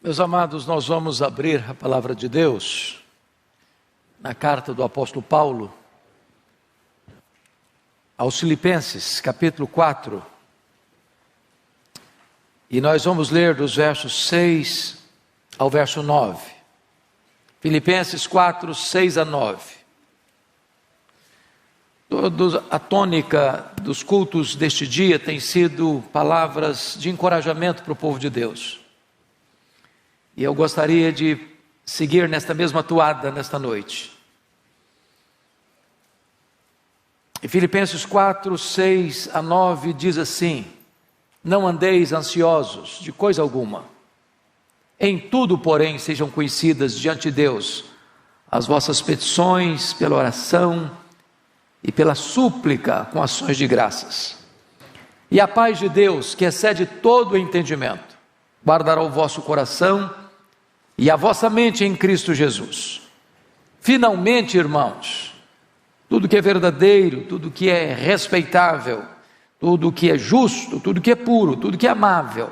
Meus amados, nós vamos abrir a palavra de Deus na carta do apóstolo Paulo aos Filipenses, capítulo 4. E nós vamos ler dos versos 6 ao verso 9. Filipenses 4, 6 a 9. A tônica dos cultos deste dia tem sido palavras de encorajamento para o povo de Deus. E eu gostaria de seguir nesta mesma toada nesta noite. Em Filipenses 4, 6 a 9 diz assim: não andeis ansiosos de coisa alguma. Em tudo, porém, sejam conhecidas diante de Deus as vossas petições pela oração e pela súplica com ações de graças. E a paz de Deus, que excede todo o entendimento, guardará o vosso coração e a vossa mente em Cristo Jesus. Finalmente, irmãos, tudo que é verdadeiro, tudo que é respeitável, tudo que é justo, tudo que é puro, tudo que é amável,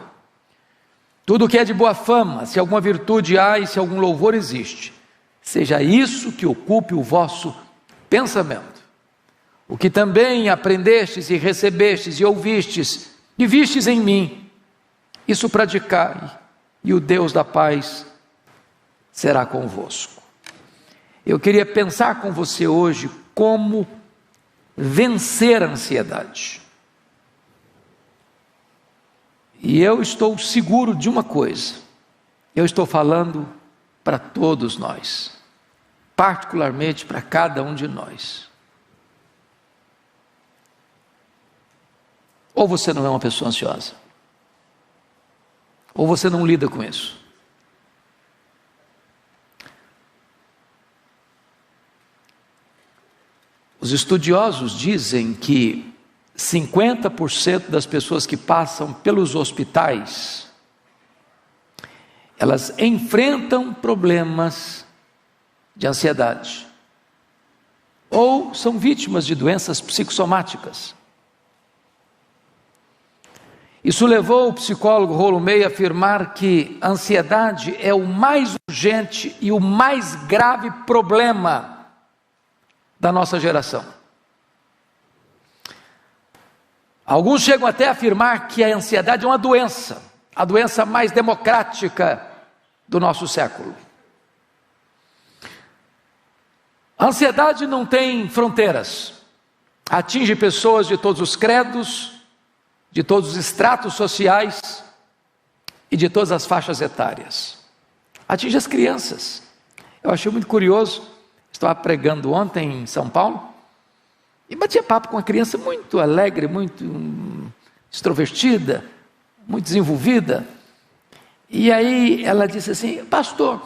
tudo que é de boa fama, se alguma virtude há e se algum louvor existe, seja isso que ocupe o vosso pensamento. O que também aprendestes e recebestes e ouvistes e vistes em mim, isso praticai, e o Deus da paz será convosco. Eu queria pensar com você hoje como vencer a ansiedade. E eu estou seguro de uma coisa: eu estou falando para todos nós, particularmente para cada um de nós. Ou você não é uma pessoa ansiosa, ou você não lida com isso. Os estudiosos dizem que 50% das pessoas que passam pelos hospitais, elas enfrentam problemas de ansiedade, ou são vítimas de doenças psicossomáticas. Isso levou o psicólogo Rollo May a afirmar que a ansiedade é o mais urgente e o mais grave problema da nossa geração. Alguns chegam até a afirmar que a ansiedade é uma doença, a doença mais democrática do nosso século. A ansiedade não tem fronteiras, atinge pessoas de todos os credos, de todos os estratos sociais e de todas as faixas etárias. Atinge as crianças. Eu achei muito curioso. Estava pregando ontem em São Paulo e batia papo com uma criança muito alegre, muito extrovertida, muito desenvolvida. E aí ela disse assim: pastor,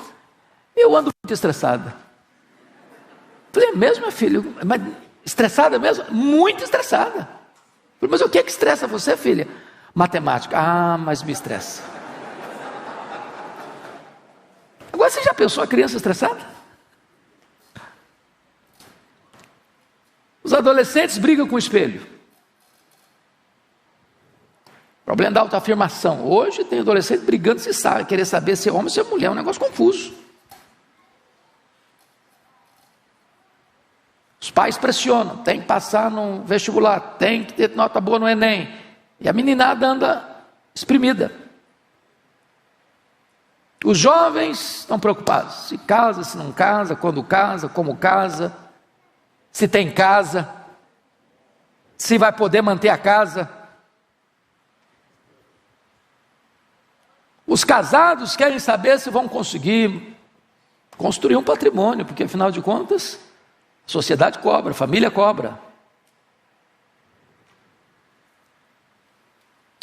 eu ando muito estressada. Falei: é mesmo, minha filha? Mas estressada mesmo? Muito estressada. Falei: mas o que é que estressa você, filha? Matemática. Ah, mas me estressa. Agora, você já pensou a criança estressada? Os adolescentes brigam com o espelho. Problema da autoafirmação. Hoje tem adolescente brigando, se sabe, querer saber se é homem ou se é mulher, é um negócio confuso. Os pais pressionam, tem que passar no vestibular, tem que ter nota boa no Enem. E a meninada anda exprimida. Os jovens estão preocupados, se casa, se não casa, quando casa, como casa, se tem casa, se vai poder manter a casa. Os casados querem saber se vão conseguir construir um patrimônio, porque afinal de contas, a sociedade cobra, a família cobra.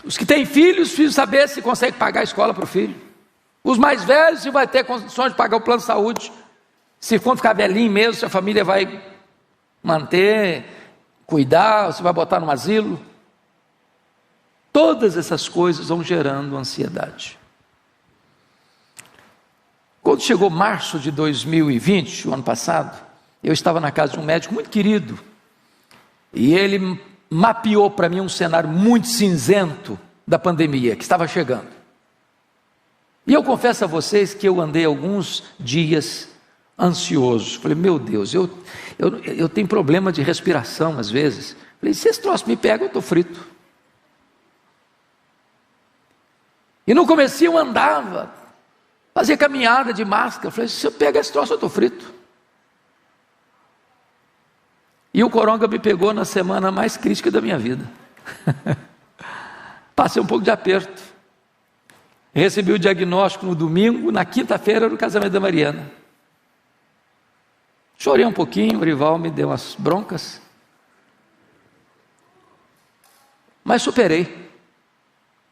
Os que têm filhos precisam saber se consegue pagar a escola para o filho. Os mais velhos, se vai ter condições de pagar o plano de saúde. Se quando ficar velhinho mesmo, se a família vai manter, cuidar, se vai botar no asilo. Todas essas coisas vão gerando ansiedade. Quando chegou março de 2020, o ano passado, eu estava na casa de um médico muito querido, e ele mapeou para mim um cenário muito cinzento da pandemia que estava chegando. E eu confesso a vocês que eu andei alguns dias ansioso. Falei, meu Deus, eu tenho problema de respiração às vezes. Falei, se esse troço me pega, eu estou frito. E no comecinho eu andava, fazia caminhada de máscara. Falei, se eu pegar esse troço, eu estou frito. E o coronga me pegou na semana mais crítica da minha vida. Passei um pouco de aperto. Recebi o diagnóstico no domingo, na quinta-feira era o casamento da Mariana. Chorei um pouquinho, o rival me deu umas broncas. Mas superei.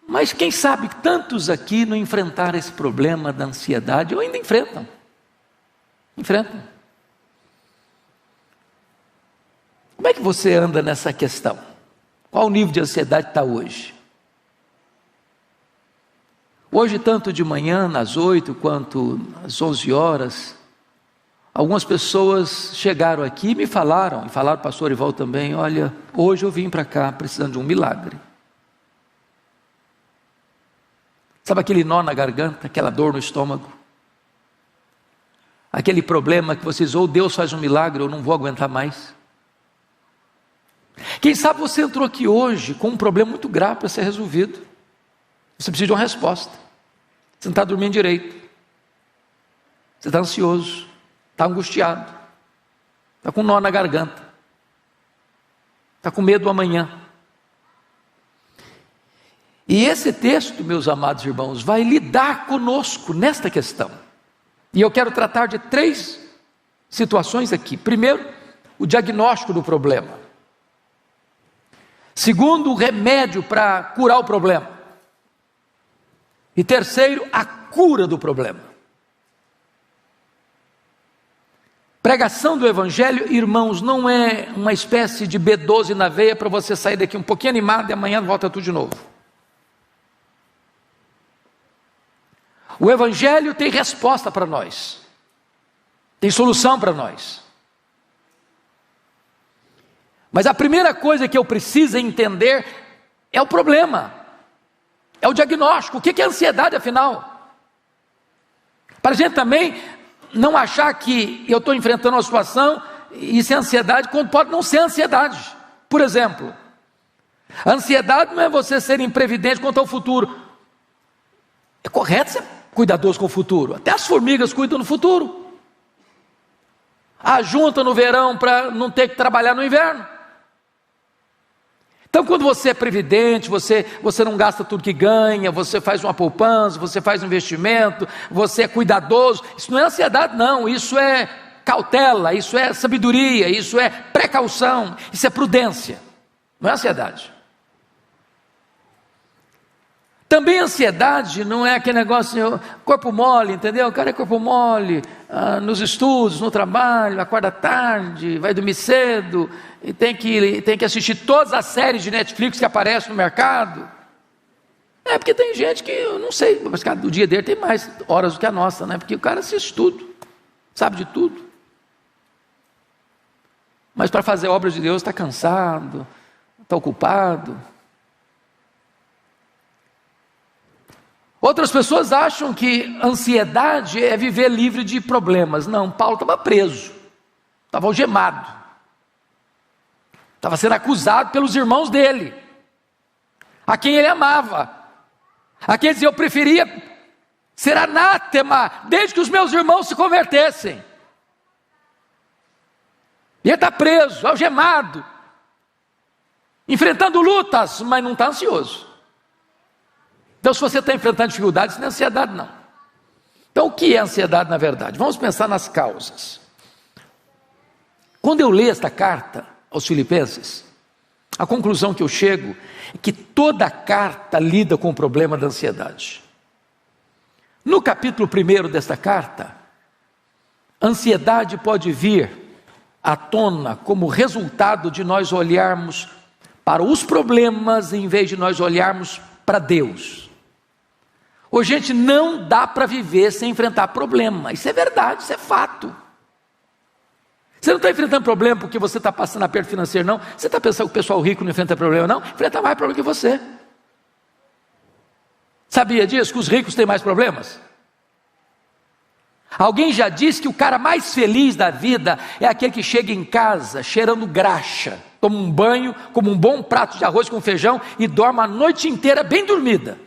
Mas quem sabe tantos aqui não enfrentaram esse problema da ansiedade, ou ainda enfrentam. Enfrentam. Como é que você anda nessa questão? Qual o nível de ansiedade está hoje? Hoje, tanto de manhã, às 8, quanto às 11 horas, algumas pessoas chegaram aqui e me falaram, e falaram para o pastor Ival também, olha, hoje eu vim para cá precisando de um milagre. Sabe aquele nó na garganta, aquela dor no estômago? Aquele problema que vocês, ou Deus faz um milagre, ou não vou aguentar mais. Quem sabe você entrou aqui hoje com um problema muito grave para ser resolvido. Você precisa de uma resposta. Você não está dormindo direito. Você está ansioso. Está angustiado. Está com um nó na garganta. Está com medo do amanhã. E esse texto, meus amados irmãos, vai lidar conosco nesta questão. E eu quero tratar de 3 situações aqui. Primeiro, o diagnóstico do problema. Segundo, o remédio para curar o problema. E terceiro, a cura do problema. Pregação do Evangelho, irmãos, não é uma espécie de B12 na veia para você sair daqui um pouquinho animado e amanhã volta tudo de novo. O Evangelho tem resposta para nós. Tem solução para nós. Mas a primeira coisa que eu preciso entender é o problema. É o diagnóstico. O que é ansiedade, afinal? Para a gente também não achar que eu estou enfrentando uma situação e isso é ansiedade, quando pode não ser ansiedade. Por exemplo, a ansiedade não é você ser imprevidente quanto ao futuro. É correto ser cuidadoso com o futuro. Até as formigas cuidam do futuro. Ajuntam no verão para não ter que trabalhar no inverno. Então, quando você é previdente, você não gasta tudo que ganha, você faz uma poupança, você faz um investimento, você é cuidadoso, isso não é ansiedade não, isso é cautela, isso é sabedoria, isso é precaução, isso é prudência, não é ansiedade. Também ansiedade não é aquele negócio, corpo mole, entendeu? O cara é corpo mole, nos estudos, no trabalho, acorda tarde, vai dormir cedo, e tem que assistir todas as séries de Netflix que aparecem no mercado. É porque tem gente que, eu não sei, mas o dia dele tem mais horas do que a nossa, né? Porque o cara assiste tudo, sabe de tudo. Mas para fazer obras de Deus está cansado, está ocupado. Outras pessoas acham que ansiedade é viver livre de problemas. Não, Paulo estava preso, estava algemado, estava sendo acusado pelos irmãos dele, a quem ele amava, a quem ele dizia, eu preferia ser anátema, desde que os meus irmãos se convertessem. E ele está preso, algemado, enfrentando lutas, mas não está ansioso. Então, se você está enfrentando dificuldades, isso não é ansiedade não. Então, o que é ansiedade na verdade? Vamos pensar nas causas. Quando eu leio esta carta aos Filipenses, a conclusão que eu chego é que toda a carta lida com o problema da ansiedade. No capítulo 1 desta carta, a ansiedade pode vir à tona como resultado de nós olharmos para os problemas em vez de nós olharmos para Deus. Hoje, gente, não dá para viver sem enfrentar problema. Isso é verdade, isso é fato. Você não está enfrentando problema porque você está passando aperto financeiro, não. Você está pensando que o pessoal rico não enfrenta problema, não. Enfrenta mais problema que você. Sabia disso? Que os ricos têm mais problemas? Alguém já disse que o cara mais feliz da vida é aquele que chega em casa cheirando graxa, toma um banho, come um bom prato de arroz com feijão e dorme a noite inteira bem dormida.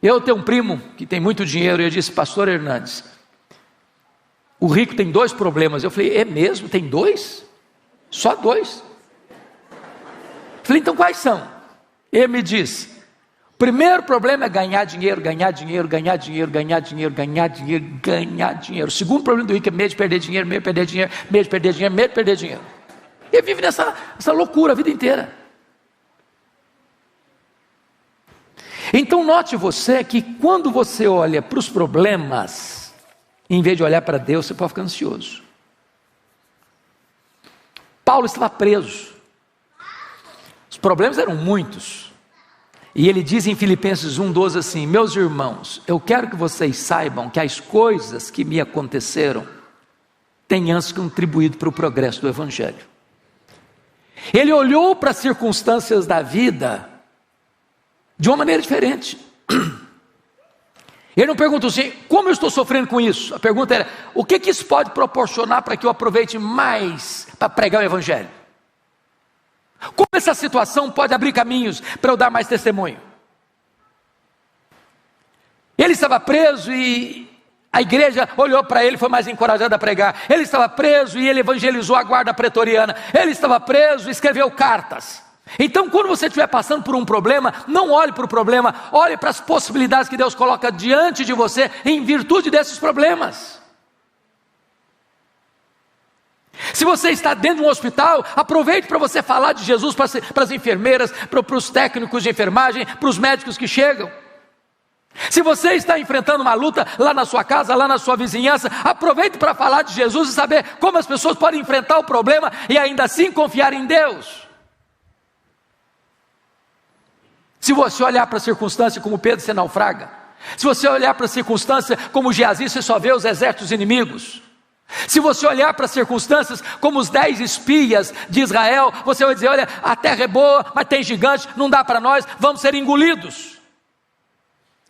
Eu tenho um primo que tem muito dinheiro e eu disse: pastor Hernandes, o rico tem 2 problemas. Eu falei: é mesmo? Tem 2? Só 2? Falei: então quais são? Ele me disse: o primeiro problema é ganhar dinheiro, ganhar dinheiro, ganhar dinheiro, ganhar dinheiro, ganhar dinheiro, ganhar dinheiro. O segundo problema do rico é medo de perder dinheiro, medo de perder dinheiro, medo de perder dinheiro, medo de perder dinheiro. Ele vive nessa loucura a vida inteira. Então note você que quando você olha para os problemas, em vez de olhar para Deus, você pode ficar ansioso. Paulo estava preso. Os problemas eram muitos. E ele diz em Filipenses 1:12 assim: meus irmãos, eu quero que vocês saibam que as coisas que me aconteceram têm antes contribuído para o progresso do Evangelho. Ele olhou para as circunstâncias da vida de uma maneira diferente. Ele não perguntou assim: como eu estou sofrendo com isso? A pergunta era: o que isso pode proporcionar para que eu aproveite mais para pregar o Evangelho? Como essa situação pode abrir caminhos para eu dar mais testemunho? Ele estava preso e a igreja olhou para ele e foi mais encorajada a pregar. Ele estava preso e ele evangelizou a guarda pretoriana. Ele estava preso e escreveu cartas. Então, quando você estiver passando por um problema, não olhe para o problema, olhe para as possibilidades que Deus coloca diante de você em virtude desses problemas. Se você está dentro de um hospital, aproveite para você falar de Jesus para as enfermeiras, para os técnicos de enfermagem, para os médicos que chegam. Se você está enfrentando uma luta lá na sua casa, lá na sua vizinhança, aproveite para falar de Jesus e saber como as pessoas podem enfrentar o problema e ainda assim confiar em Deus. Se você olhar para a circunstância como Pedro, você naufraga. Se você olhar para a circunstância como Geazi, você só vê os exércitos inimigos. Se você olhar para as circunstâncias como os 10 espias de Israel, você vai dizer: olha, a terra é boa, mas tem gigante, não dá para nós, vamos ser engolidos.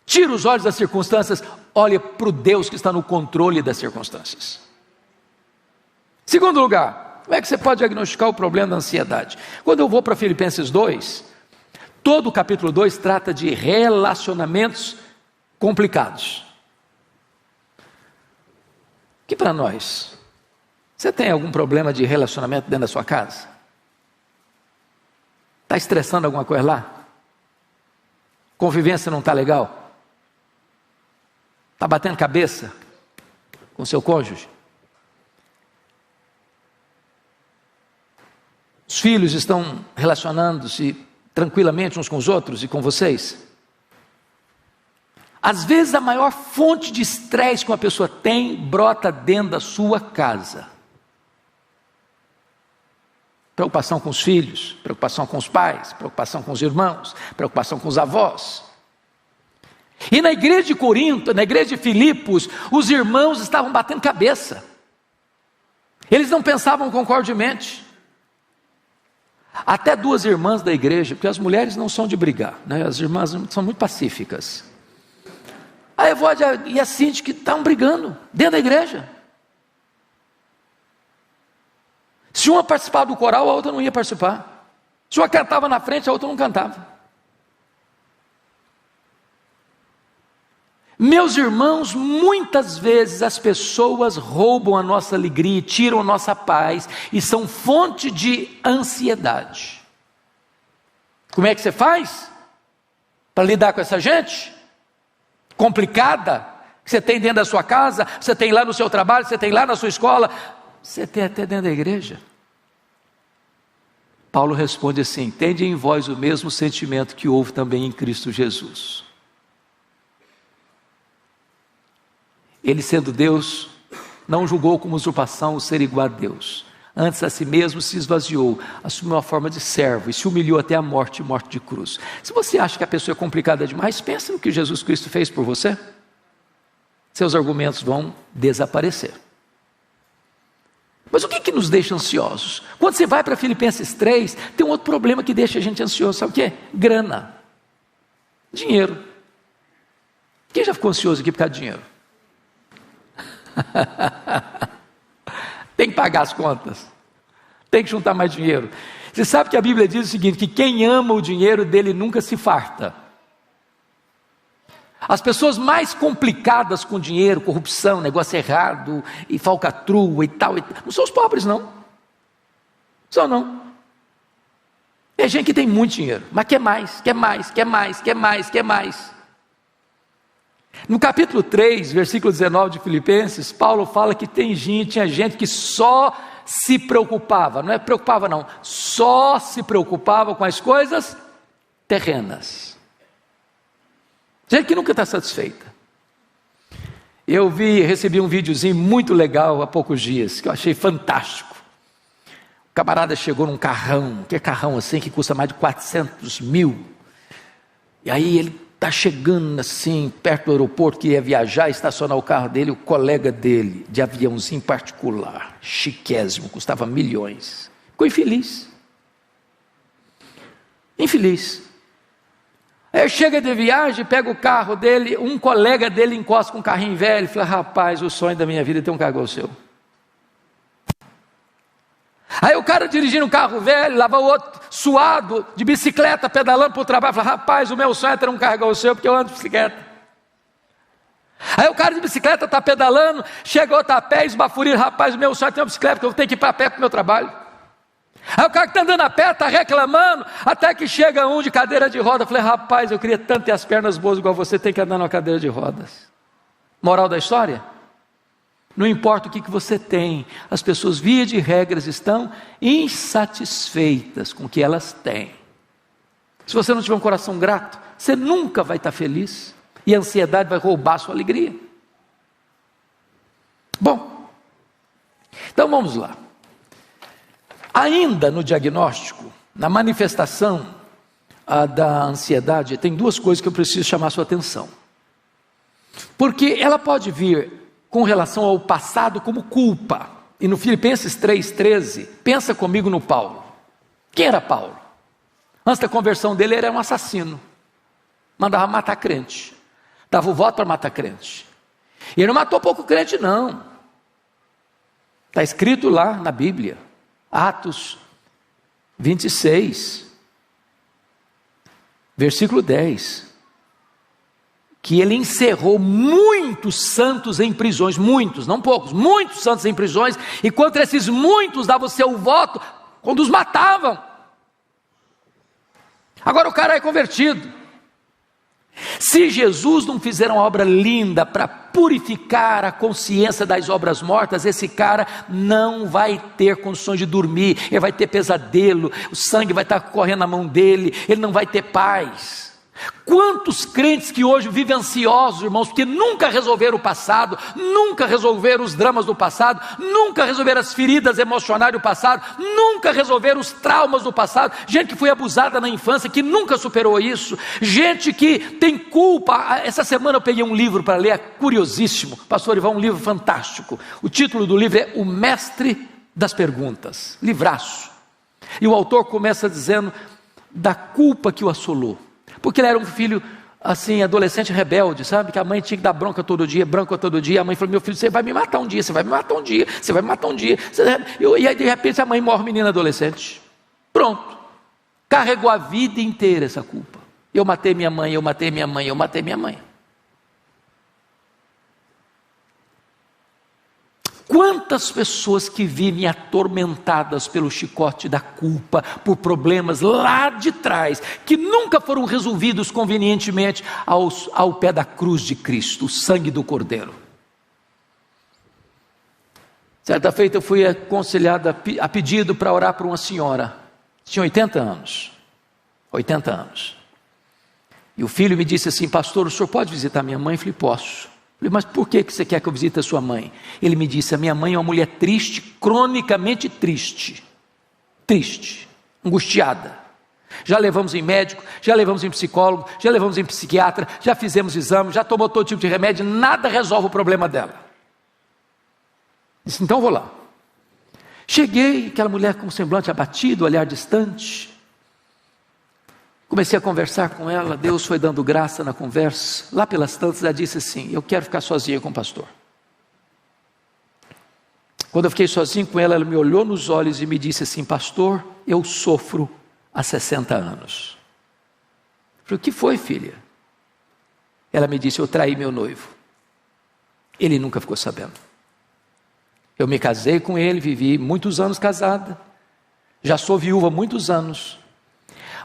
Tira os olhos das circunstâncias, olhe para o Deus que está no controle das circunstâncias. Segundo lugar, como é que você pode diagnosticar o problema da ansiedade? Quando eu vou para Filipenses 2, todo o capítulo 2 trata de relacionamentos complicados. Que para nós, você tem algum problema de relacionamento dentro da sua casa? Está estressando alguma coisa lá? Convivência não está legal? Está batendo cabeça com seu cônjuge? Os filhos estão relacionando-se tranquilamente uns com os outros e com vocês? Às vezes a maior fonte de estresse que uma pessoa tem brota dentro da sua casa. Preocupação com os filhos, preocupação com os pais, preocupação com os irmãos, preocupação com os avós. E na igreja de Corinto, na igreja de Filipos, os irmãos estavam batendo cabeça. Eles não pensavam concordemente. Até 2 irmãs da igreja, porque as mulheres não são de brigar, né? As irmãs são muito pacíficas. A Evódia e a Cinti que estavam brigando dentro da igreja. Se uma participava do coral, a outra não ia participar. Se uma cantava na frente, a outra não cantava. Meus irmãos, muitas vezes as pessoas roubam a nossa alegria, tiram a nossa paz e são fonte de ansiedade. Como é que você faz para lidar com essa gente complicada que você tem dentro da sua casa, você tem lá no seu trabalho, você tem lá na sua escola, você tem até dentro da igreja? Paulo responde assim: tende em vós o mesmo sentimento que houve também em Cristo Jesus. Ele, sendo Deus, não julgou como usurpação o ser igual a Deus. Antes a si mesmo se esvaziou, assumiu a forma de servo e se humilhou até a morte, morte de cruz. Se você acha que a pessoa é complicada demais, pensa no que Jesus Cristo fez por você. Seus argumentos vão desaparecer. Mas o que nos deixa ansiosos? Quando você vai para Filipenses 3, tem um outro problema que deixa a gente ansioso, sabe o que é? Grana, dinheiro. Quem ficou ansioso aqui por causa de dinheiro? Tem que pagar as contas, tem que juntar mais dinheiro. Você sabe que a Bíblia diz o seguinte, que quem ama o dinheiro dele nunca se farta. As pessoas mais complicadas com dinheiro, corrupção, negócio errado, e falcatrua e tal, não são os pobres não. Só não. É gente que tem muito dinheiro, mas quer mais, quer mais, quer mais, quer mais, quer mais. No capítulo 3, versículo 19 de Filipenses, Paulo fala que tinha gente que só se preocupava, não é preocupava não, só se preocupava com as coisas terrenas. Gente que nunca está satisfeita. Eu recebi um videozinho muito legal há poucos dias, que eu achei fantástico. O camarada chegou num carrão, que é carrão assim, que custa mais de 400 mil. E aí ele está chegando assim, perto do aeroporto, que ia viajar, estacionar o carro dele, o colega dele, de aviãozinho particular, chiquésimo, custava milhões. Ficou infeliz. Infeliz. Aí chega de viagem, pega o carro dele, um colega dele encosta com um carrinho velho, e fala, rapaz, o sonho da minha vida é ter um carro igual o seu. Aí o cara dirigindo um carro velho, lava o outro suado, de bicicleta, pedalando para o trabalho, fala, rapaz, o meu sonho é ter um carro igual o seu, porque eu ando de bicicleta. Aí o cara de bicicleta está pedalando, chega outro a pé, esbaforido, rapaz, o meu sonho é ter uma bicicleta, porque eu tenho que ir para pé para o meu trabalho. Aí o cara que está andando a pé, está reclamando, até que chega um de cadeira de roda, falei, rapaz, eu queria tanto ter as pernas boas igual você, tem que andar numa cadeira de rodas. Moral da história? Não importa o que você tem, as pessoas, via de regras, estão insatisfeitas com o que elas têm. Se você não tiver um coração grato, você nunca vai estar feliz, e a ansiedade vai roubar a sua alegria. Bom, então vamos lá. Ainda no diagnóstico, na manifestação da ansiedade, tem duas coisas que eu preciso chamar a sua atenção. Porque ela pode vir com relação ao passado como culpa. E no Filipenses 3,13, pensa comigo no Paulo. Quem era Paulo? Antes da conversão dele, ele era um assassino. Mandava matar crente. Dava o voto para matar crente. E ele não matou pouco crente, não. Está escrito lá na Bíblia. Atos 26, versículo 10. Que ele encerrou muitos santos em prisões, muitos, não poucos, muitos santos em prisões, e contra esses muitos dava o seu voto, quando os matavam. Agora o cara é convertido. Se Jesus não fizer uma obra linda para purificar a consciência das obras mortas, esse cara não vai ter condições de dormir, ele vai ter pesadelo, o sangue vai estar correndo na mão dele, ele não vai ter paz. Quantos crentes que hoje vivem ansiosos, irmãos, porque nunca resolveram o passado, nunca resolveram os dramas do passado, nunca resolveram as feridas emocionais do passado, nunca resolveram os traumas do passado, gente que foi abusada na infância, que nunca superou isso, gente que tem culpa. Essa semana eu peguei um livro para ler, é curiosíssimo, pastor Ivan, um livro fantástico, o título do livro é O Mestre das Perguntas, livraço, e o autor começa dizendo da culpa que o assolou, porque ele era um filho, assim, adolescente rebelde, sabe? Que a mãe tinha que dar bronca todo dia, a mãe falou, meu filho, você vai me matar um dia, você vai me matar um dia, você vai me matar um dia. E aí de repente a mãe morre, menina adolescente. Pronto. Carregou a vida inteira essa culpa. Eu matei minha mãe, eu matei minha mãe, eu matei minha mãe. Quantas pessoas que vivem atormentadas pelo chicote da culpa, por problemas lá de trás, que nunca foram resolvidos convenientemente ao pé da cruz de Cristo, o sangue do Cordeiro. Certa feita eu fui aconselhado a pedido para orar por uma senhora, tinha 80 anos, 80 anos. E o filho me disse assim, pastor, o senhor pode visitar minha mãe? Eu falei, posso. Falei, mas por que você quer que eu visite a sua mãe? Ele me disse, a minha mãe é uma mulher triste, cronicamente triste, angustiada. Já levamos em médico, já levamos em psicólogo, já levamos em psiquiatra, já fizemos exames, já tomou todo tipo de remédio, nada resolve o problema dela. Disse, então vou lá. Cheguei, aquela mulher com o semblante abatido, olhar distante. Comecei a conversar com ela, Deus foi dando graça na conversa. Lá pelas tantas ela disse assim: eu quero ficar sozinha com o pastor. Quando eu fiquei sozinho com ela, ela me olhou nos olhos e me disse assim: pastor, eu sofro há 60 anos. Eu falei: o que foi, filha? Ela me disse: eu traí meu noivo. Ele nunca ficou sabendo. Eu me casei com ele, vivi muitos anos casada, já sou viúva há muitos anos.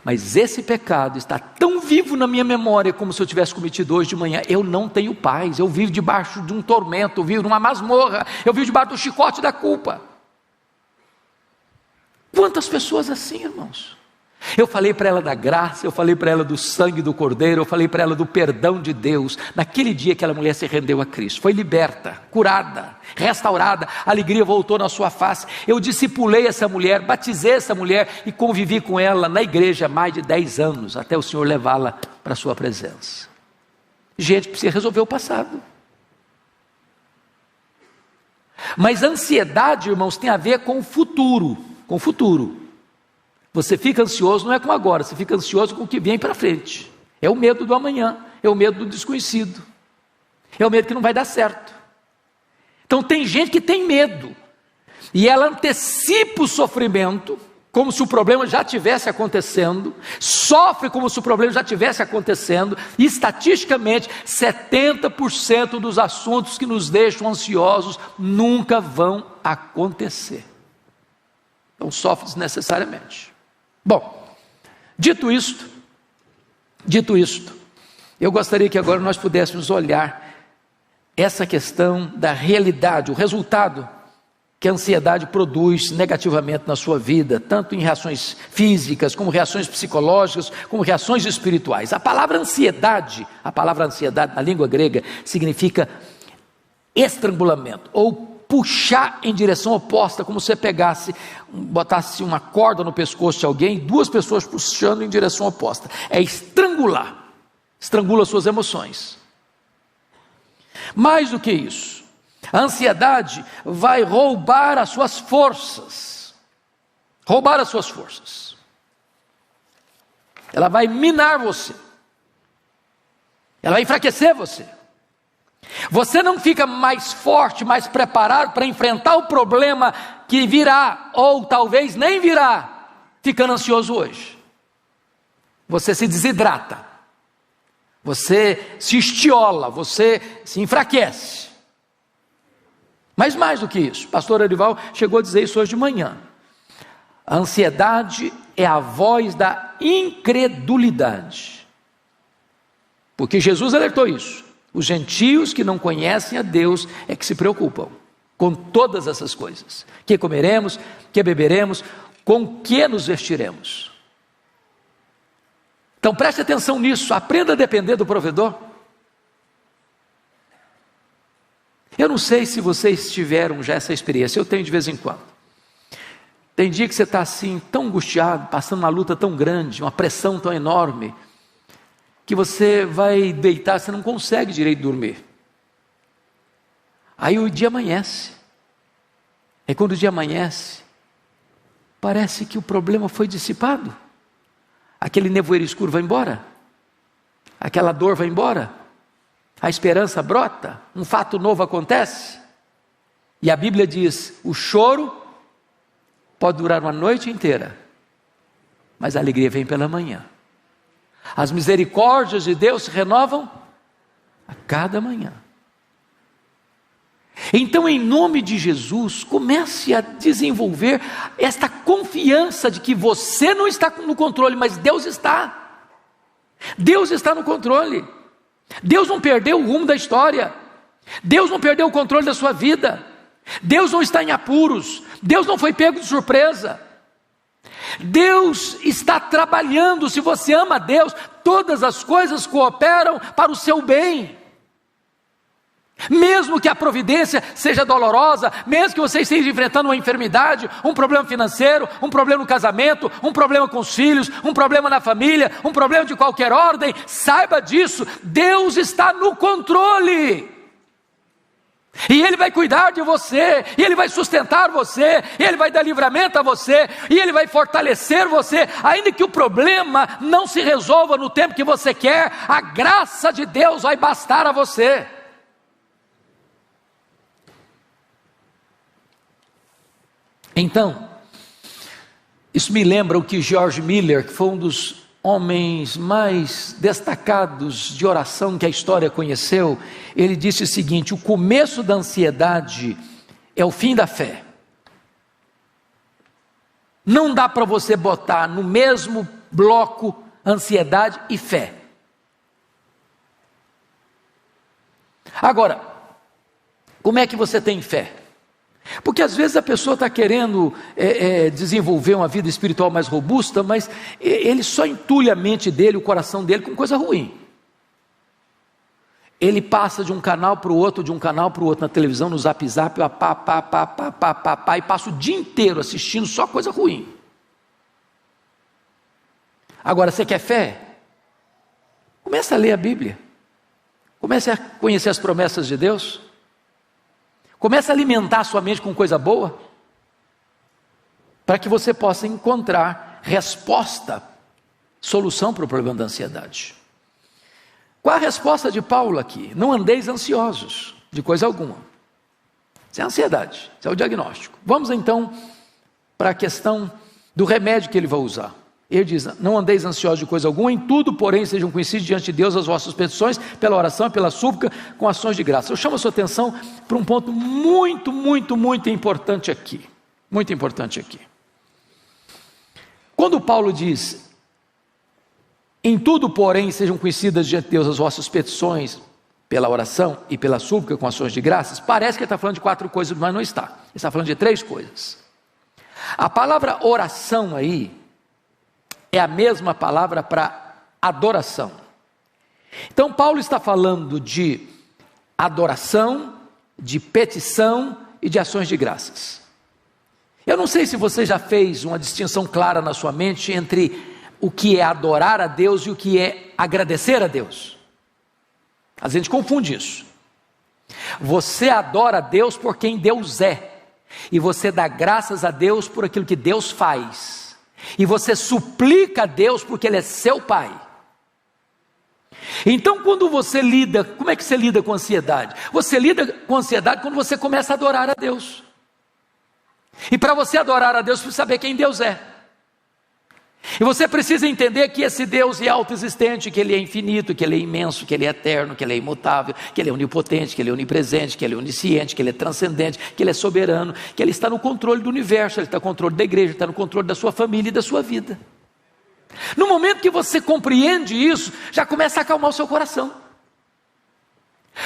Mas esse pecado está tão vivo na minha memória como se eu tivesse cometido hoje de manhã. Eu não tenho paz, eu vivo debaixo de um tormento, eu vivo numa masmorra, eu vivo debaixo do chicote da culpa. Quantas pessoas assim, irmãos? Eu falei para ela da graça, eu falei para ela do sangue do Cordeiro, eu falei para ela do perdão de Deus. Naquele dia aquela mulher se rendeu a Cristo, foi liberta, curada, restaurada, a alegria voltou na sua face. Eu discipulei essa mulher, batizei essa mulher e convivi com ela na igreja há mais de 10 anos, até o Senhor levá-la para a sua presença. Gente, precisa resolver o passado. Mas a ansiedade, irmãos, tem a ver com o futuro, com o futuro. Você fica ansioso, não é com agora, você fica ansioso com o que vem para frente. É o medo do amanhã, é o medo do desconhecido, é o medo que não vai dar certo. Então tem gente que tem medo, e ela antecipa o sofrimento, como se o problema já estivesse acontecendo, sofre como se o problema já estivesse acontecendo, e estatisticamente 70% dos assuntos que nos deixam ansiosos nunca vão acontecer. Então sofre desnecessariamente. Bom, dito isto, eu gostaria que agora nós pudéssemos olhar essa questão da realidade, o resultado que a ansiedade produz negativamente na sua vida, tanto em reações físicas, como reações psicológicas, como reações espirituais. A palavra ansiedade na língua grega significa estrangulamento, ou puxar em direção oposta, como se você botasse uma corda no pescoço de alguém, duas pessoas puxando em direção oposta. É estrangular, estrangula suas emoções. Mais do que isso, a ansiedade vai roubar as suas forças, ela vai minar você, ela vai enfraquecer você. Você não fica mais forte, mais preparado para enfrentar o problema que virá, ou talvez nem virá, ficando ansioso hoje. Você se desidrata, você se estiola, você se enfraquece. Mas mais do que isso, o pastor Arival chegou a dizer isso hoje de manhã. A ansiedade é a voz da incredulidade, porque Jesus alertou isso. Os gentios que não conhecem a Deus é que se preocupam com todas essas coisas. Que comeremos, que beberemos, com que nos vestiremos. Então preste atenção nisso, aprenda a depender do provedor. Eu não sei se vocês tiveram já essa experiência, eu tenho de vez em quando. Tem dia que você está assim, tão angustiado, passando uma luta tão grande, uma pressão tão enorme, que você vai deitar, você não consegue direito dormir. Aí o dia amanhece. E quando o dia amanhece, parece que o problema foi dissipado. Aquele nevoeiro escuro vai embora. Aquela dor vai embora. A esperança brota. Um fato novo acontece. E a Bíblia diz: o choro pode durar uma noite inteira, mas a alegria vem pela manhã. As misericórdias de Deus se renovam a cada manhã. Então, em nome de Jesus, comece a desenvolver esta confiança de que você não está no controle, mas Deus está. Deus está no controle. Deus não perdeu o rumo da história. Deus não perdeu o controle da sua vida. Deus não está em apuros. Deus não foi pego de surpresa. Deus está trabalhando. Se você ama a Deus, todas as coisas cooperam para o seu bem. Mesmo que a providência seja dolorosa, mesmo que você esteja enfrentando uma enfermidade, um problema financeiro, um problema no casamento, um problema com os filhos, um problema na família, um problema de qualquer ordem, saiba disso, Deus está no controle. E Ele vai cuidar de você, e Ele vai sustentar você, e Ele vai dar livramento a você, e Ele vai fortalecer você, ainda que o problema não se resolva no tempo que você quer, a graça de Deus vai bastar a você. Então, isso me lembra o que George Miller, que foi um dos homens mais destacados de oração que a história conheceu, ele disse o seguinte: o começo da ansiedade é o fim da fé. Não dá para você botar no mesmo bloco ansiedade e fé. Agora, como é que você tem fé? Porque às vezes a pessoa está querendo desenvolver uma vida espiritual mais robusta, mas ele só entulha a mente dele, o coração dele com coisa ruim. Ele passa de um canal para o outro, na televisão, no zap, e passa o dia inteiro assistindo só coisa ruim. Agora, você quer fé? Comece a ler a Bíblia. Comece a conhecer as promessas de Deus. Comece a alimentar a sua mente com coisa boa, para que você possa encontrar resposta, solução para o problema da ansiedade. Qual a resposta de Paulo aqui? Não andeis ansiosos de coisa alguma. Isso é ansiedade, isso é o diagnóstico. Vamos então para a questão do remédio que ele vai usar. Ele diz: não andeis ansiosos de coisa alguma, em tudo, porém, sejam conhecidos diante de Deus as vossas petições, pela oração e pela súplica, com ações de graça. Eu chamo a sua atenção para um ponto muito importante aqui. Muito importante aqui. Quando Paulo diz: em tudo, porém, sejam conhecidas diante de Deus as vossas petições, pela oração e pela súplica, com ações de graças, parece que ele está falando de 4 coisas, mas não está. Ele está falando de 3 coisas. A palavra oração aí é a mesma palavra para adoração. Então Paulo está falando de adoração, de petição e de ações de graças. Eu não sei se você já fez uma distinção clara na sua mente entre o que é adorar a Deus e o que é agradecer a Deus. A gente confunde isso. Você adora a Deus por quem Deus é, e você dá graças a Deus por aquilo que Deus faz. E você suplica a Deus porque Ele é seu Pai. Então quando você lida, como é que você lida com ansiedade? Você lida com ansiedade quando você começa a adorar a Deus. E para você adorar a Deus, você precisa saber quem Deus é. E você precisa entender que esse Deus é autoexistente, que Ele é infinito, que Ele é imenso, que Ele é eterno, que Ele é imutável, que Ele é onipotente, que Ele é onipresente, que Ele é onisciente, que Ele é transcendente, que Ele é soberano, que Ele está no controle do universo, Ele está no controle da igreja, Ele está no controle da sua família e da sua vida. No momento que você compreende isso, já começa a acalmar o seu coração.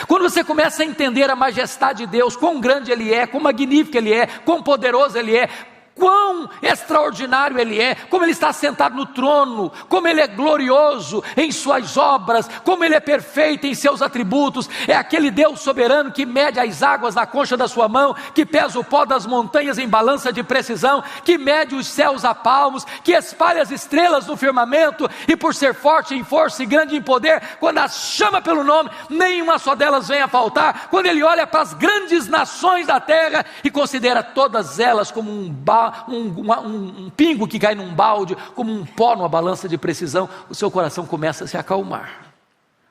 Quando você começa a entender a majestade de Deus, quão grande Ele é, quão magnífico Ele é, quão poderoso Ele é, quão extraordinário Ele é, como Ele está sentado no trono, como Ele é glorioso em suas obras, como Ele é perfeito em seus atributos, é aquele Deus soberano que mede as águas na concha da sua mão, que pesa o pó das montanhas em balança de precisão, que mede os céus a palmos, que espalha as estrelas no firmamento, e por ser forte em força e grande em poder, quando as chama pelo nome, nenhuma só delas vem a faltar. Quando Ele olha para as grandes nações da terra e considera todas elas como um pingo que cai num balde, como um pó numa balança de precisão, o seu coração começa a se acalmar.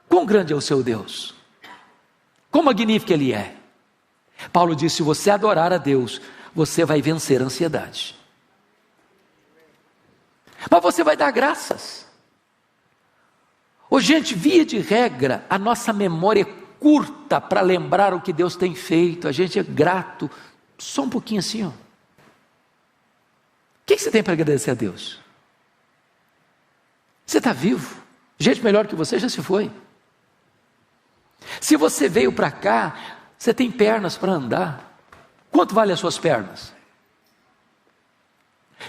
Quão grande é o seu Deus, quão magnífico Ele é. Paulo disse: se você adorar a Deus, você vai vencer a ansiedade. Mas você vai dar graças. Ô gente, via de regra, a nossa memória é curta para lembrar o que Deus tem feito. A gente é grato, só um pouquinho assim, ó. O que você tem para agradecer a Deus? Você está vivo. Gente melhor que você já se foi. Se você veio para cá, você tem pernas para andar. Quanto vale as suas pernas?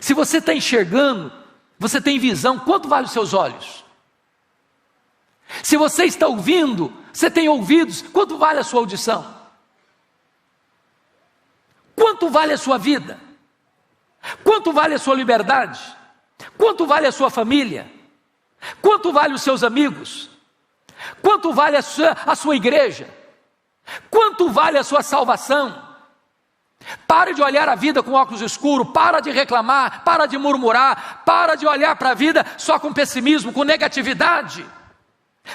Se você está enxergando, você tem visão, quanto vale os seus olhos? Se você está ouvindo, você tem ouvidos, quanto vale a sua audição? Quanto vale a sua vida? Quanto vale a sua liberdade? Quanto vale a sua família? Quanto vale os seus amigos? Quanto vale a sua igreja? Quanto vale a sua salvação? Para de olhar a vida com óculos escuros, para de reclamar, para de murmurar, para de olhar para a vida só com pessimismo, com negatividade.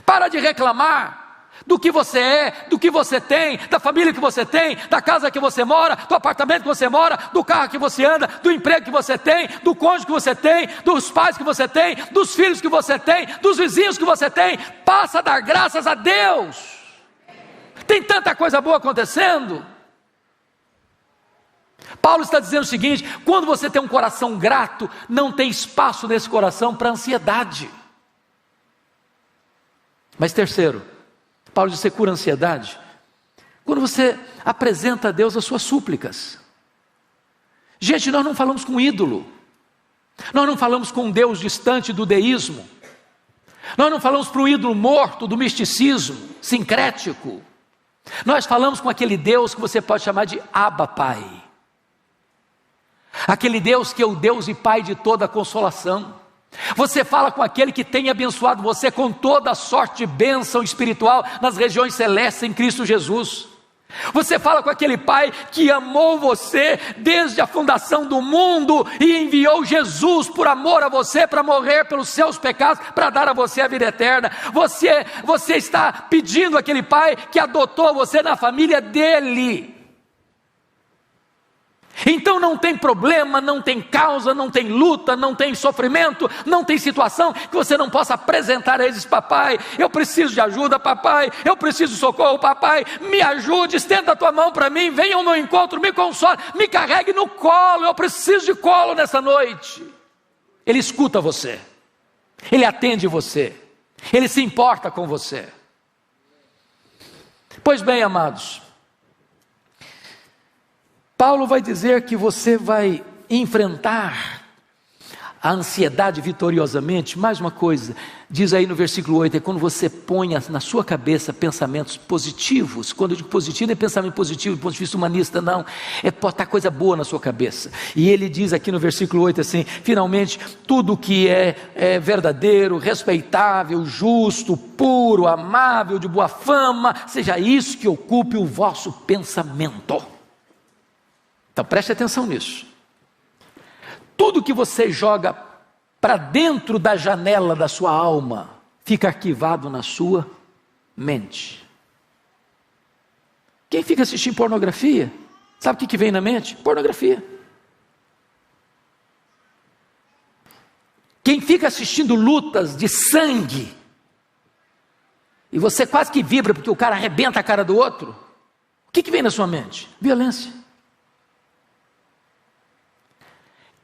Para de reclamar do que você é, do que você tem, da família que você tem, da casa que você mora, do apartamento que você mora, do carro que você anda, do emprego que você tem, do cônjuge que você tem, dos pais que você tem, dos filhos que você tem, dos vizinhos que você tem. Passa a dar graças a Deus. Tem tanta coisa boa acontecendo. Paulo está dizendo o seguinte: quando você tem um coração grato, não tem espaço nesse coração para ansiedade. Mas terceiro, Paulo diz: você cura a ansiedade quando você apresenta a Deus as suas súplicas. Gente, nós não falamos com ídolo, nós não falamos com um Deus distante do deísmo, nós não falamos para o ídolo morto do misticismo sincrético. Nós falamos com aquele Deus que você pode chamar de Abba Pai, aquele Deus que é o Deus e Pai de toda a consolação. Você fala com aquele que tem abençoado você com toda a sorte de bênção espiritual nas regiões celestes em Cristo Jesus. Você fala com aquele Pai que amou você desde a fundação do mundo e enviou Jesus por amor a você para morrer pelos seus pecados, para dar a você a vida eterna. Você está pedindo àquele Pai que adotou você na família dele. Então não tem problema, não tem causa, não tem luta, não tem sofrimento, não tem situação que você não possa apresentar a eles: papai, eu preciso de ajuda, papai, eu preciso de socorro, papai, me ajude, estenda a tua mão para mim, venha ao meu encontro, me console, me carregue no colo, eu preciso de colo nessa noite. Ele escuta você, ele atende você, ele se importa com você. Pois bem, amados, Paulo vai dizer que você vai enfrentar a ansiedade vitoriosamente. Mais uma coisa, diz aí no versículo 8, é quando você põe na sua cabeça pensamentos positivos. Quando eu digo positivo, não é pensamento positivo do ponto de vista humanista, não, é botar coisa boa na sua cabeça. E ele diz aqui no versículo 8 assim: finalmente, tudo que é verdadeiro, respeitável, justo, puro, amável, de boa fama, seja isso que ocupe o vosso pensamento. Então preste atenção nisso. Tudo que você joga para dentro da janela da sua alma fica arquivado na sua mente. Quem fica assistindo pornografia, sabe o que vem na mente? Pornografia. Quem fica assistindo lutas de sangue, e você quase que vibra porque o cara arrebenta a cara do outro, o que vem na sua mente? Violência.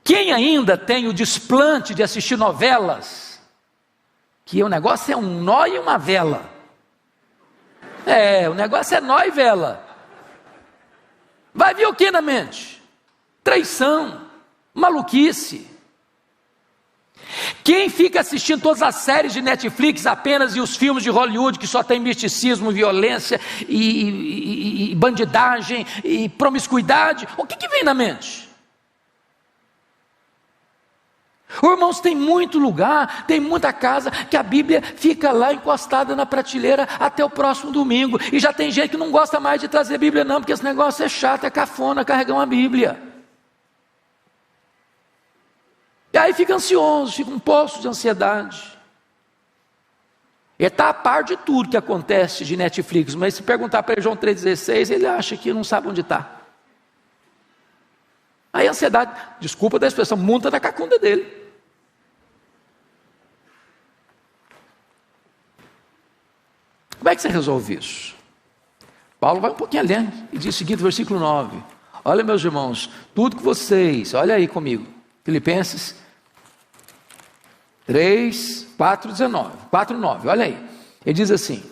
Quem ainda tem o desplante de assistir novelas, que o negócio é um nó e uma vela. O negócio é nó e vela. Vai vir o que na mente? Traição, maluquice. Quem fica assistindo todas as séries de Netflix apenas e os filmes de Hollywood que só tem misticismo, violência e bandidagem e promiscuidade, o que vem na mente? Irmãos, tem muito lugar, tem muita casa que a Bíblia fica lá encostada na prateleira até o próximo domingo, e já tem gente que não gosta mais de trazer Bíblia não, porque esse negócio é chato, é cafona carregar uma Bíblia. E aí fica ansioso, fica um poço de ansiedade. Ele está a par de tudo que acontece de Netflix, mas se perguntar para ele João 3,16, ele acha que não sabe onde está. Aí a ansiedade, desculpa da expressão, monta da cacunda dele. Como é que você resolve isso? Paulo vai um pouquinho além e diz o seguinte, versículo 9: olha, meus irmãos, tudo que vocês, olha aí comigo, Filipenses 3, 4, 19, 4, 9, olha aí, ele diz assim: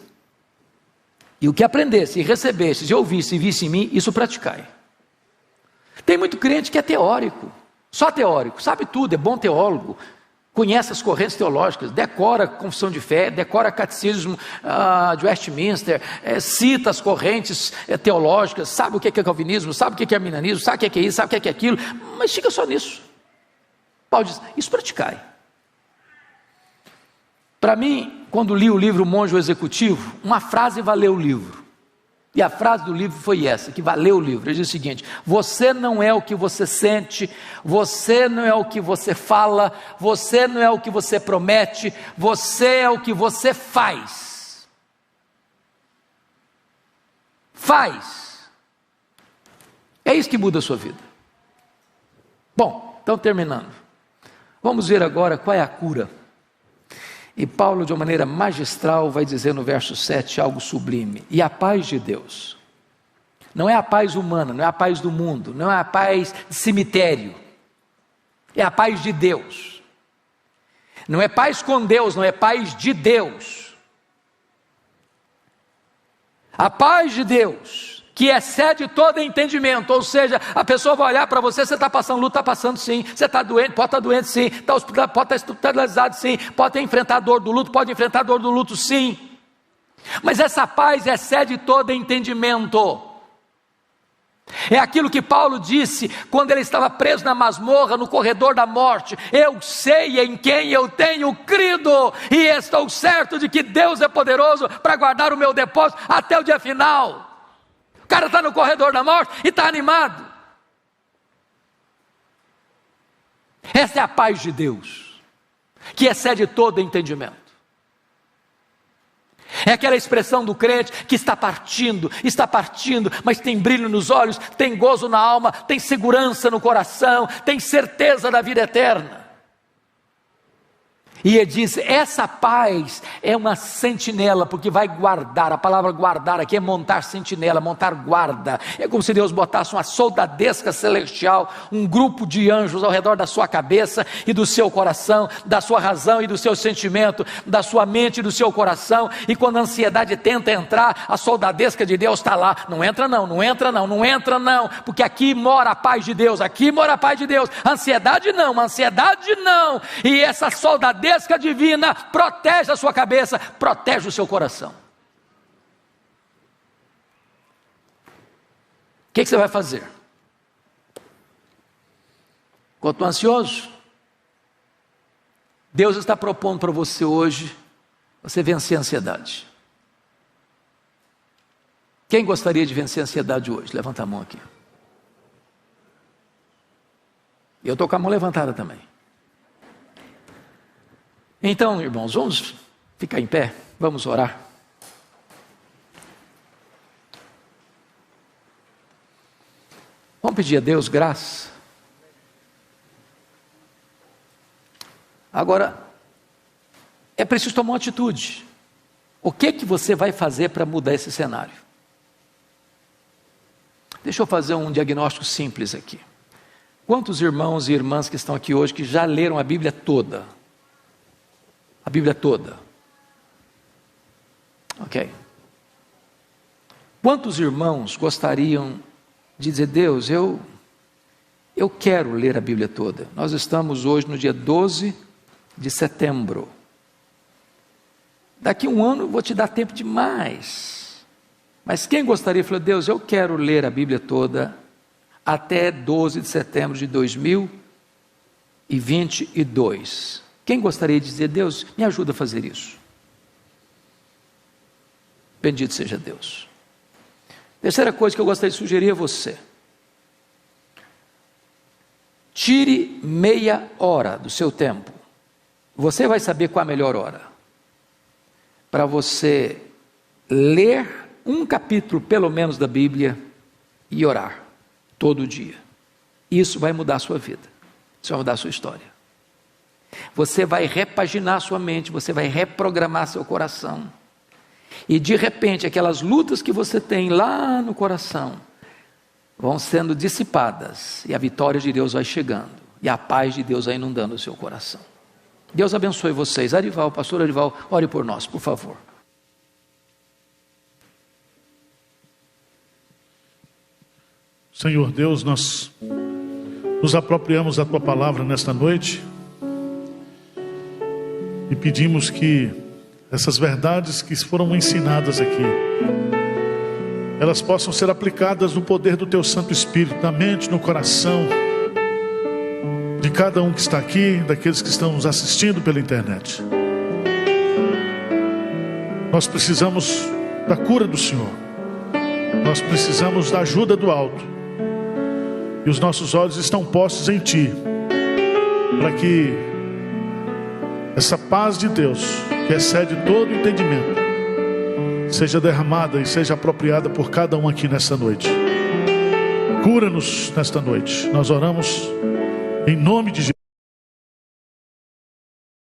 e o que aprendesse, e recebesse, e ouvisse, e visse em mim, isso praticai. Tem muito crente que é teórico, só teórico, sabe tudo, é bom teólogo, conhece as correntes teológicas, decora a confissão de fé, decora catecismo de Westminster, cita as correntes teológicas, sabe o que é calvinismo, sabe o que é arminianismo, sabe o que é isso, sabe o que é aquilo, mas fica só nisso. Paulo diz, isso praticai. Para mim, quando li o livro Monge Executivo, uma frase valeu o livro. E a frase do livro foi essa, que valeu o livro. Ele diz o seguinte: você não é o que você sente, você não é o que você fala, você não é o que você promete, você é o que você faz. Faz. É isso que muda a sua vida. Bom, então terminando. Vamos ver agora qual é a cura. E Paulo, de uma maneira magistral, vai dizer no verso 7 algo sublime: e a paz de Deus, não é a paz humana, não é a paz do mundo, não é a paz de cemitério, é a paz de Deus. Não é paz com Deus, não é paz de Deus. A paz de Deus, que excede todo entendimento, ou seja, a pessoa vai olhar para você, você está passando luta, está passando sim, você está doente, pode estar doente sim, pode estar hospitalizado sim, pode ter enfrentado a dor do luto, pode enfrentar a dor do luto sim, mas essa paz excede todo entendimento. É aquilo que Paulo disse quando ele estava preso na masmorra, no corredor da morte: eu sei em quem eu tenho crido, e estou certo de que Deus é poderoso para guardar o meu depósito até o dia final. O cara está no corredor da morte e está animado. Essa é a paz de Deus, que excede todo entendimento. É aquela expressão do crente que está partindo, mas tem brilho nos olhos, tem gozo na alma, tem segurança no coração, tem certeza da vida eterna. E ele diz: essa paz é uma sentinela, porque vai guardar. A palavra guardar aqui é montar sentinela, montar guarda. É como se Deus botasse uma soldadesca celestial, um grupo de anjos ao redor da sua cabeça e do seu coração, da sua razão e do seu sentimento, da sua mente e do seu coração. E quando a ansiedade tenta entrar, a soldadesca de Deus está lá: não entra não, não entra não, não entra não, porque aqui mora a paz de Deus, aqui mora a paz de Deus. Ansiedade não, ansiedade não. E essa soldadesca divina protege a sua cabeça, protege o seu coração. O que você vai fazer? Quanto ansioso? Deus está propondo para você hoje, você vencer a ansiedade. Quem gostaria de vencer a ansiedade hoje? Levanta a mão aqui. Eu estou com a mão levantada também. Então, irmãos, vamos ficar em pé, vamos orar. Vamos pedir a Deus graça. Agora, é preciso tomar uma atitude. O que você vai fazer para mudar esse cenário? Deixa eu fazer um diagnóstico simples aqui. Quantos irmãos e irmãs que estão aqui hoje que já leram a Bíblia toda? A Bíblia toda. Ok. Quantos irmãos gostariam de dizer: Deus, eu quero ler a Bíblia toda? Nós estamos hoje no dia 12 de setembro. Daqui a um ano eu vou te dar tempo demais. Mas quem gostaria de falar: Deus, eu quero ler a Bíblia toda até 12 de setembro de 2022? Quem gostaria de dizer: Deus, me ajuda a fazer isso? Bendito seja Deus. Terceira coisa que eu gostaria de sugerir a você: tire meia hora do seu tempo. Você vai saber qual a melhor hora para você ler um capítulo pelo menos da Bíblia e orar todo dia. Isso vai mudar a sua vida, isso vai mudar a sua história. Você vai repaginar sua mente, você vai reprogramar seu coração. E de repente aquelas lutas que você tem lá no coração vão sendo dissipadas, e a vitória de Deus vai chegando, e a paz de Deus vai inundando o seu coração. Deus abençoe vocês. Arival, pastor Arival, ore por nós, por favor. Senhor Deus, nós nos apropriamos da Tua palavra nesta noite e pedimos que essas verdades que foram ensinadas aqui, elas possam ser aplicadas no poder do Teu Santo Espírito, na mente, no coração de cada um que está aqui, daqueles que estão nos assistindo pela internet. Nós precisamos da cura do Senhor. Nós precisamos da ajuda do alto. E os nossos olhos estão postos em Ti, para que essa paz de Deus, que excede todo entendimento, seja derramada e seja apropriada por cada um aqui nesta noite. Cura-nos nesta noite. Nós oramos em nome de Jesus.